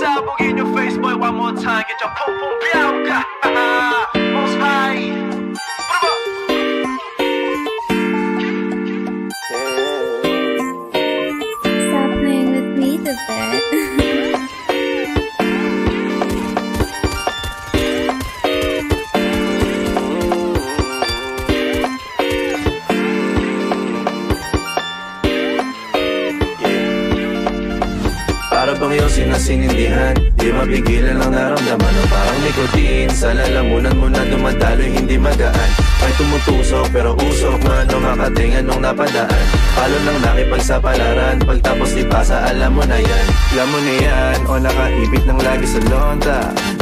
Pasabugin your face boy one more time. Get your pum pum biauka. Most high. Stop playing with me the bit. Para bang iyong sinasinindihan, di mapigilan ang naramdaman o parang nikotin. Sa lalamunan mo na dumadaloy hindi magaan. May tumutusok pero usok man o makatingan nung napadaan. Palo lang nakipagsapalaran, pagtapos di pasa alam mo na yan. Alam mo na yan o nakaipit ng lagi sa lonta.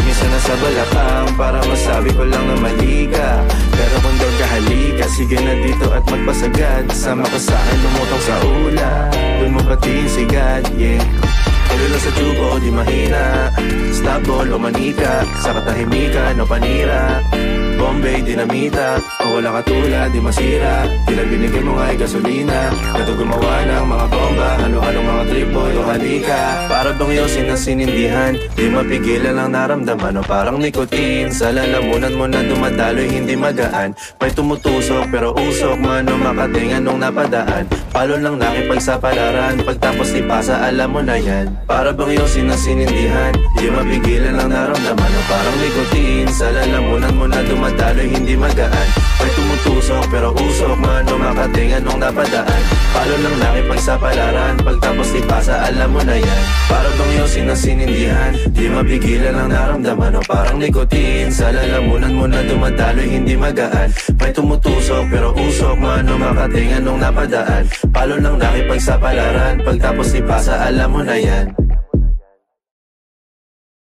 Minsan nasa balakang para masabi ko lang na mali ka. Pero kung doon ka halika, sige na dito at magpasagad. Sama ko saan lumutong sa ula, doon mo patiin sigad, yeah. Pero lang sa tubo o di mahina, snapball o manika, sa katahimikan o panira, Bombay, dinamita, o wala katulad, di masira. Tila binigay mo nga'y gasolina, kato gumawa ng mga bomba, halo-halong mga trip boy o halika. Para bang iyong sinasinindihan, di mapigilan ang naramdaman o parang nikotin. Sa lalamunan mo na dumadaloy hindi magaan. May tumutusok pero usok man o makatingan nung napadaan. Palo lang nakipagsapalaran, pagtapos ipasa alam mo na yan. Para bang iyong sinasinindihan, di mapigilan ang naramdaman o parang nikotin. Sa lalamunan mo na dumadaloy hindi magaan. May tumutusok pero usok man o makatingan nung napadaan. Palo lang nakipagsapalaran, pagtapos ipasa alam mo na yan. Para bang iyong sinasinindihan, di mapigilan ang naramdaman o parang nikotin. Sa lalamunan mo na dumadaloy hindi magaan. May tumutusok pero usok man o makatingan nung napadaan. Palo lang nakipagsapalaran, pagtapos ipasa alam mo na yan.